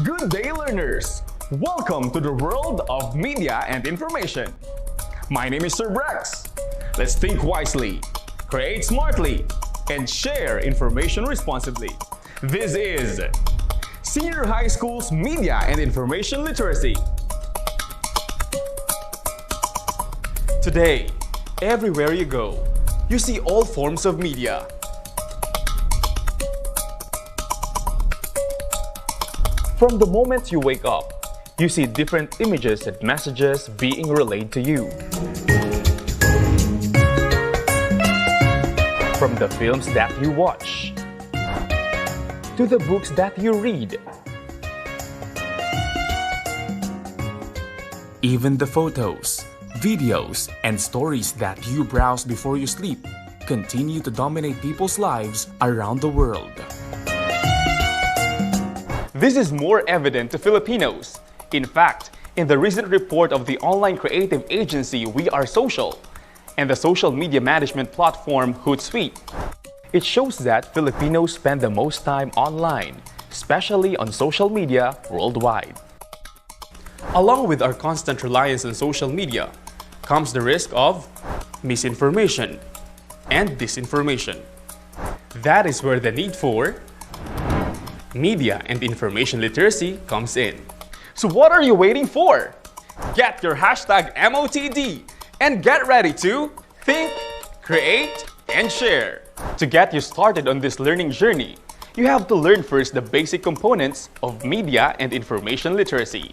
Good day, learners! Welcome to the world of media and information. My name is Sir Brex. Let's think wisely, create smartly, and share information responsibly. This is Senior High School's Media and Information Literacy. Today, everywhere you go, you see all forms of media. From the moment you wake up, you see different images and messages being relayed to you. From the films that you watch, to the books that you read, even the photos, videos, and stories that you browse before you sleep continue to dominate people's lives around the world. This is more evident to Filipinos. In fact, in the recent report of the online creative agency We Are Social and the social media management platform Hootsuite, it shows that Filipinos spend the most time online, especially on social media worldwide. Along with our constant reliance on social media comes the risk of misinformation and disinformation. That is where the need for media and information literacy comes in. So what are you waiting for? Get your hashtag MOTD and get ready to think, create, and share. To get you started on this learning journey, you have to learn first the basic components of media and information literacy.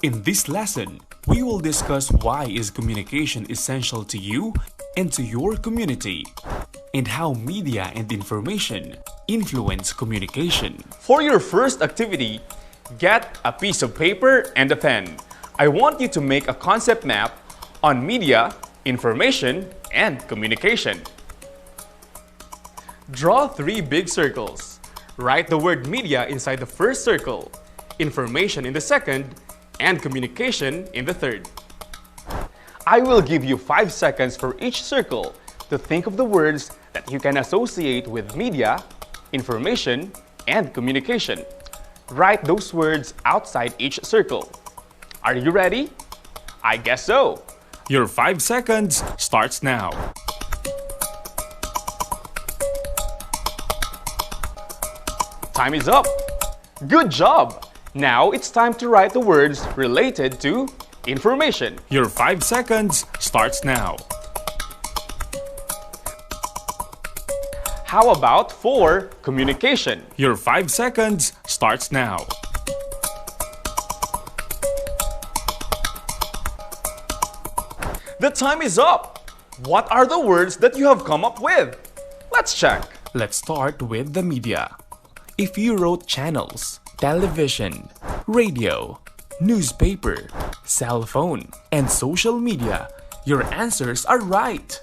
In this lesson, we will discuss why is communication essential to you and to your community, and how media and information influence communication. For your first activity, get a piece of paper and a pen. I want you to make a concept map on media, information, and communication. Draw 3 big circles. Write the word media inside the first circle, information in the second, and communication in the third. I will give you 5 seconds for each circle to think of the words that you can associate with media, information, and communication. Write those words outside each circle. Are you ready? I guess so. Your 5 seconds starts now. Time is up. Good job. Now it's time to write the words related to information. Your 5 seconds starts now. How about for communication? Your 5 seconds starts now. The time is up. What are the words that you have come up with? Let's check. Let's start with the media. If you wrote channels, television, radio, newspaper, cell phone, and social media, your answers are right.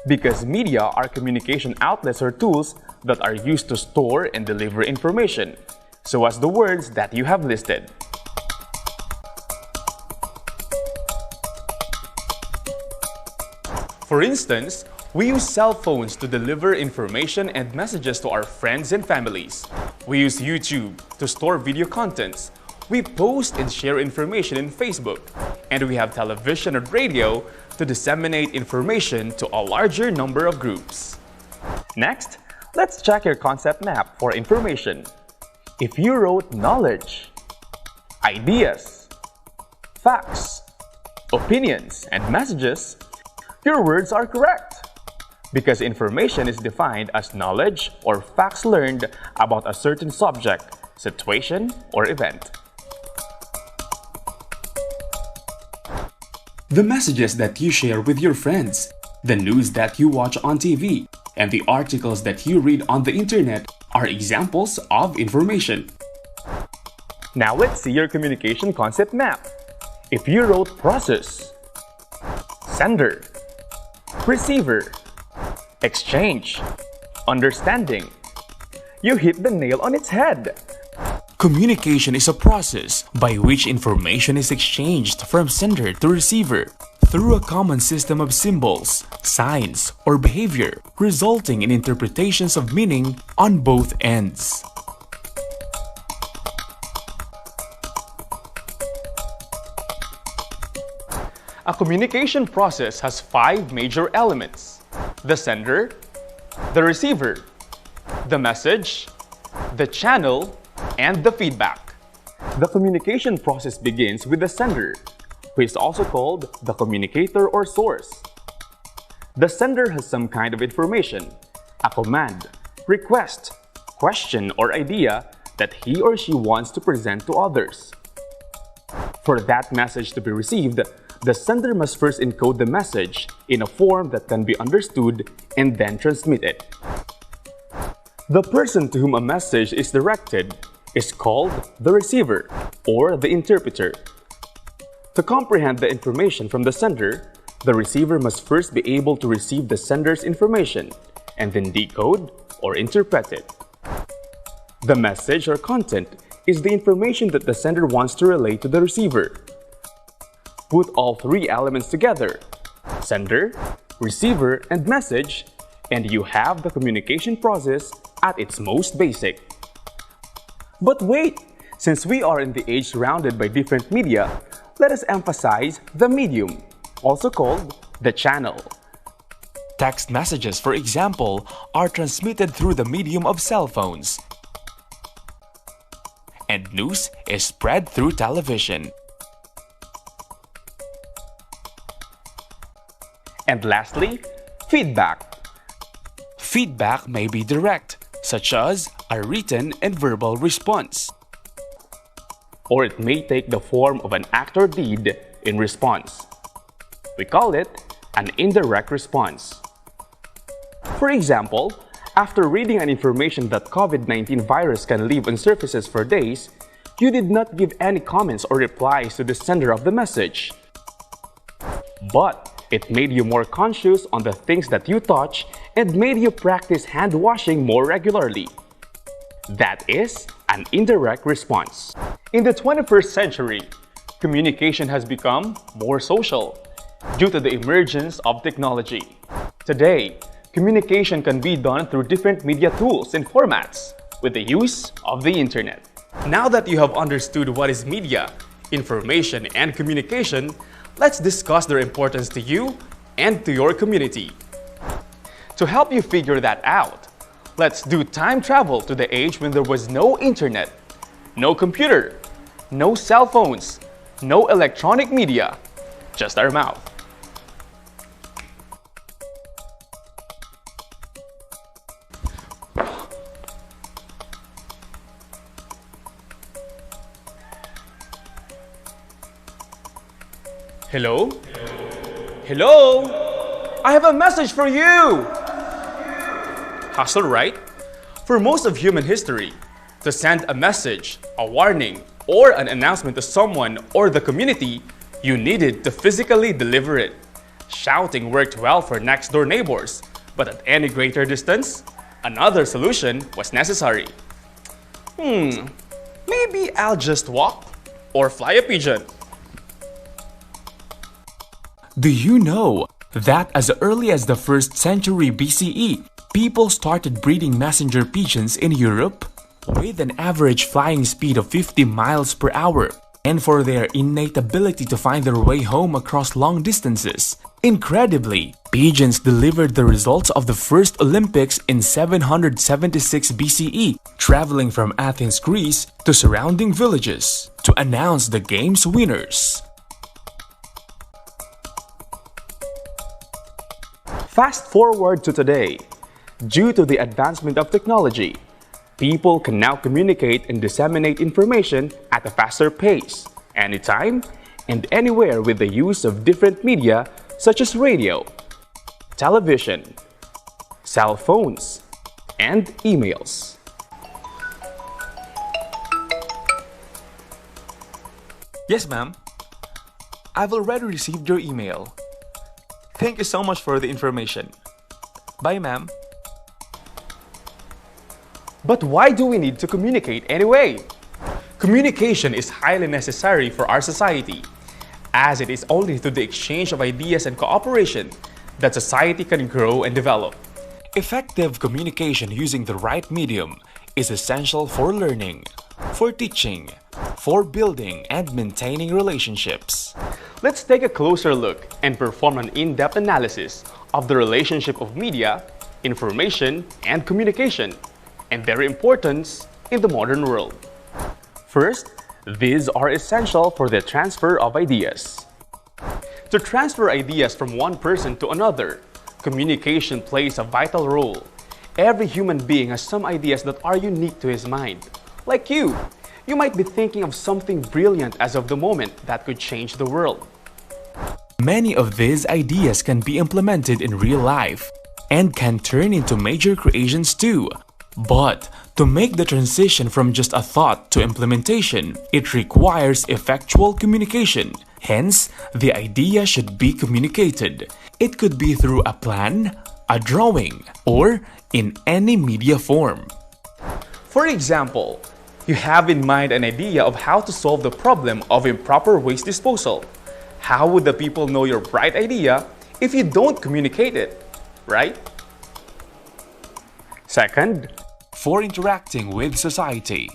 Because media are communication outlets or tools that are used to store and deliver information, so as the words that you have listed. For instance, we use cell phones to deliver information and messages to our friends and families. We use YouTube to store video contents. We post and share information in Facebook. And we have television and radio to disseminate information to a larger number of groups. Next, let's check your concept map for information. If you wrote knowledge, ideas, facts, opinions, and messages, your words are correct. Because information is defined as knowledge or facts learned about a certain subject, situation, or event. The messages that you share with your friends, the news that you watch on TV, and the articles that you read on the internet are examples of information. Now let's see your communication concept map. If you wrote process, sender, receiver, exchange, understanding, you hit the nail on its head. Communication is a process by which information is exchanged from sender to receiver through a common system of symbols, signs, or behavior, resulting in interpretations of meaning on both ends. A communication process has 5 major elements: the sender, the receiver, the message, the channel, and the feedback. The communication process begins with the sender, who is also called the communicator or source. The sender has some kind of information, a command, request, question, or idea that he or she wants to present to others. For that message to be received, the sender must first encode the message in a form that can be understood and then transmit it. The person to whom a message is directed is called the receiver or the interpreter. To comprehend the information from the sender, the receiver must first be able to receive the sender's information and then decode or interpret it. The message or content is the information that the sender wants to relay to the receiver. Put all 3 elements together, sender, receiver, and message, and you have the communication process at its most basic. But wait! Since we are in the age surrounded by different media, let us emphasize the medium, also called the channel. Text messages, for example, are transmitted through the medium of cell phones, and news is spread through television. And lastly, feedback. Feedback may be direct, such as a written and verbal response. Or it may take the form of an act or deed in response. We call it an indirect response. For example, after reading an information that COVID-19 virus can live on surfaces for days, you did not give any comments or replies to the sender of the message. But it made you more conscious on the things that you touch and made you practice hand washing more regularly. That is an indirect response. In the 21st century, communication has become more social due to the emergence of technology. Today, communication can be done through different media tools and formats with the use of the internet. Now that you have understood what is media, information, and communication, let's discuss their importance to you and to your community. To help you figure that out, let's do time travel to the age when there was no internet, no computer, no cell phones, no electronic media, just our mouth. Hello? Hello? I have a message for you! Hustle, right? For most of human history, to send a message, a warning, or an announcement to someone or the community, you needed to physically deliver it. Shouting worked well for next-door neighbors, but at any greater distance, another solution was necessary. Maybe I'll just walk or fly a pigeon. Do you know that as early as the 1st century BCE, people started breeding messenger pigeons in Europe? With an average flying speed of 50 miles per hour, and for their innate ability to find their way home across long distances. Incredibly, pigeons delivered the results of the first Olympics in 776 BCE, traveling from Athens, Greece to surrounding villages to announce the game's winners. Fast forward to today. Due to the advancement of technology, people can now communicate and disseminate information at a faster pace, anytime and anywhere with the use of different media such as radio, television, cell phones, and emails. Yes, ma'am. I've already received your email. Thank you so much for the information. Bye, ma'am. But why do we need to communicate anyway? Communication is highly necessary for our society, as it is only through the exchange of ideas and cooperation that society can grow and develop. Effective communication using the right medium is essential for learning, for teaching, for building and maintaining relationships. Let's take a closer look and perform an in-depth analysis of the relationship of media, information, and communication, and their importance in the modern world. First, these are essential for the transfer of ideas. To transfer ideas from one person to another, communication plays a vital role. Every human being has some ideas that are unique to his mind. Like you might be thinking of something brilliant as of the moment that could change the world. Many of these ideas can be implemented in real life and can turn into major creations too. But to make the transition from just a thought to implementation, it requires effectual communication. Hence, the idea should be communicated. It could be through a plan, a drawing, or in any media form. For example, you have in mind an idea of how to solve the problem of improper waste disposal. How would the people know your bright idea if you don't communicate it, right? Second, for interacting with society.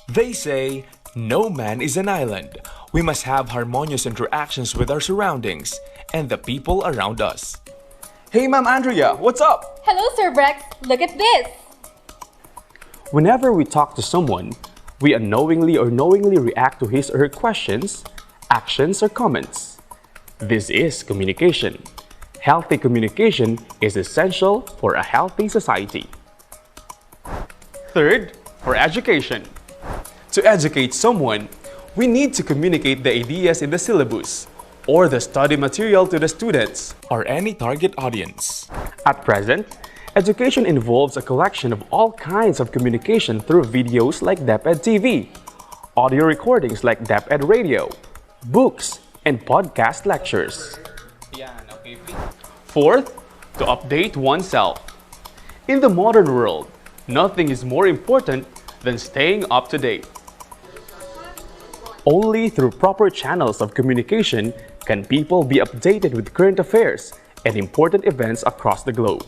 They say, no man is an island. We must have harmonious interactions with our surroundings and the people around us. Hey Ma'am Andrea, what's up? Hello, Sir Brex. Look at this. Whenever we talk to someone, we unknowingly or knowingly react to his or her questions, actions, or comments. This is communication. Healthy communication is essential for a healthy society. Third, for education. To educate someone, we need to communicate the ideas in the syllabus or the study material to the students or any target audience. At present, education involves a collection of all kinds of communication through videos like DepEd TV, audio recordings like DepEd Radio, books, and podcast lectures. Fourth, to update oneself. In the modern world, nothing is more important than staying up to date. Only through proper channels of communication can people be updated with current affairs and important events across the globe.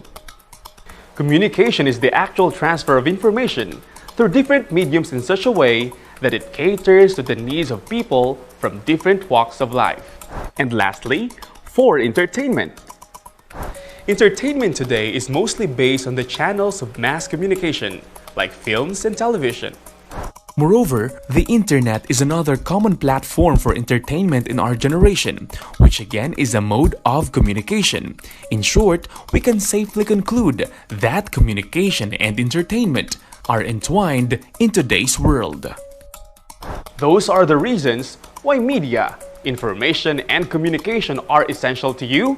Communication is the actual transfer of information through different mediums in such a way that it caters to the needs of people from different walks of life. And lastly, for entertainment. Entertainment today is mostly based on the channels of mass communication, like films and television. Moreover, the internet is another common platform for entertainment in our generation, which again is a mode of communication. In short, we can safely conclude that communication and entertainment are entwined in today's world. Those are the reasons why media, information, and communication are essential to you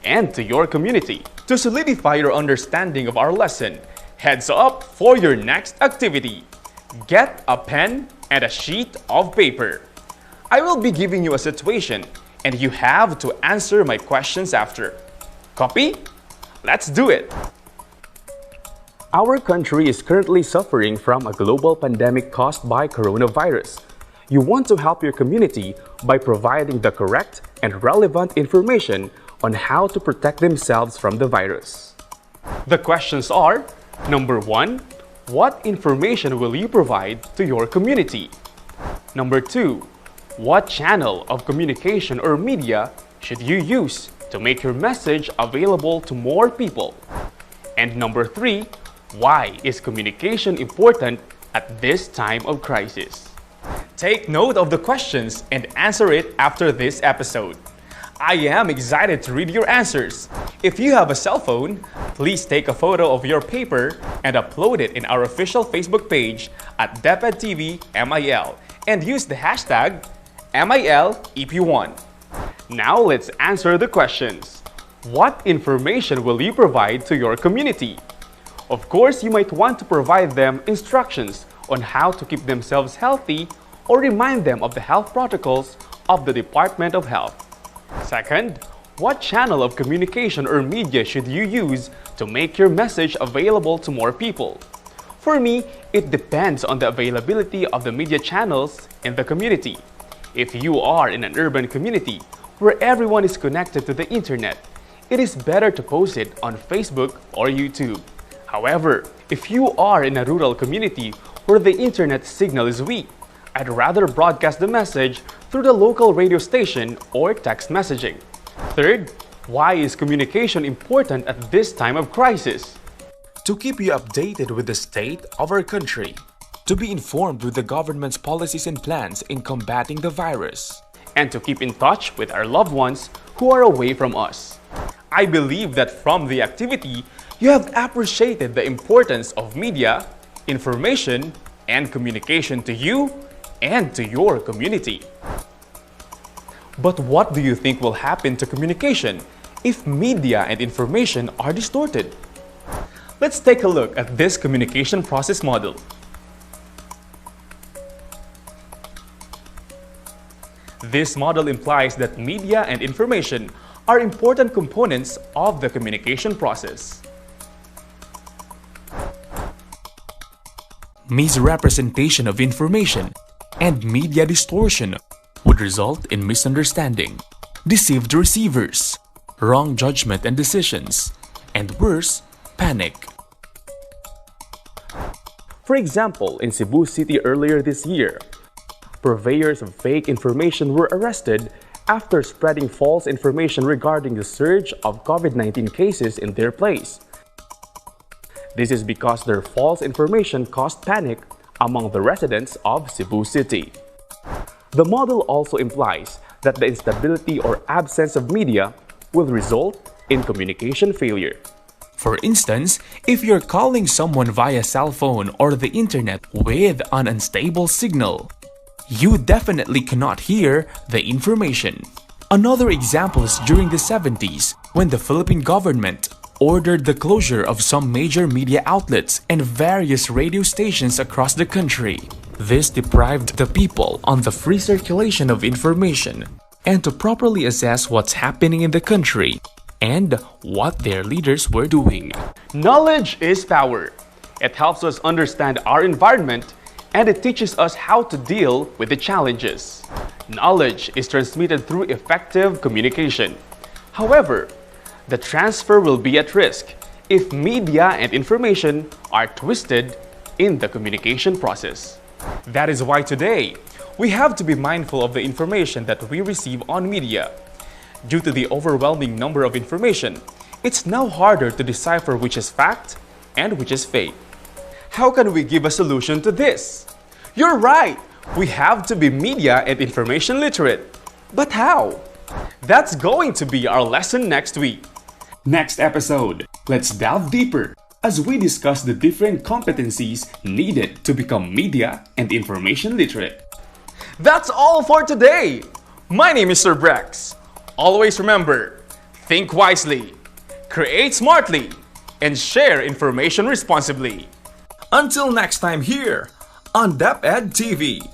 and to your community. To solidify your understanding of our lesson, heads up for your next activity. Get a pen and a sheet of paper. I will be giving you a situation and you have to answer my questions after. Copy? Let's do it! Our country is currently suffering from a global pandemic caused by coronavirus. You want to help your community by providing the correct and relevant information on how to protect themselves from the virus. The questions are, number 1, what information will you provide to your community? Number 2, what channel of communication or media should you use to make your message available to more people? And number 3, why is communication important at this time of crisis? Take note of the questions and answer it after this episode. I am excited to read your answers. If you have a cell phone, please take a photo of your paper and upload it in our official Facebook page at DepEd TV MIL and use the hashtag MILEP1. Now let's answer the questions. What information will you provide to your community? Of course, you might want to provide them instructions on how to keep themselves healthy or remind them of the health protocols of the Department of Health. Second, what channel of communication or media should you use to make your message available to more people? For me, it depends on the availability of the media channels in the community. If you are in an urban community where everyone is connected to the internet, it is better to post it on Facebook or YouTube. However, if you are in a rural community where the internet signal is weak. I'd rather broadcast the message through the local radio station or text messaging. Third, why is communication important at this time of crisis? To keep you updated with the state of our country. To be informed with the government's policies and plans in combating the virus. And to keep in touch with our loved ones who are away from us. I believe that from the activity, you have appreciated the importance of media, information, and communication to you and to your community. But what do you think will happen to communication if media and information are distorted? Let's take a look at this communication process model. This model implies that media and information are important components of the communication process. Misrepresentation of information and media distortion would result in misunderstanding, deceived receivers, wrong judgment and decisions, and worse, panic. For example, in Cebu City earlier this year, purveyors of fake information were arrested after spreading false information regarding the surge of COVID-19 cases in their place. This is because their false information caused panic among the residents of Cebu City. The model also implies that the instability or absence of media will result in communication failure. For instance, if you're calling someone via cell phone or the internet with an unstable signal, you definitely cannot hear the information. Another example is during the 70s when the Philippine government ordered the closure of some major media outlets and various radio stations across the country. This deprived the people on the free circulation of information and to properly assess what's happening in the country and what their leaders were doing. Knowledge is power. It helps us understand our environment and it teaches us how to deal with the challenges. Knowledge is transmitted through effective communication. However, the transfer will be at risk if media and information are twisted in the communication process. That is why today, we have to be mindful of the information that we receive on media. Due to the overwhelming number of information, it's now harder to decipher which is fact and which is fake. How can we give a solution to this? You're right! We have to be media and information literate. But how? That's going to be our lesson next week. Next episode, let's delve deeper as we discuss the different competencies needed to become media and information literate. That's all for today! My name is Sir Brex. Always remember, think wisely, create smartly, and share information responsibly. Until next time here on DepEd TV.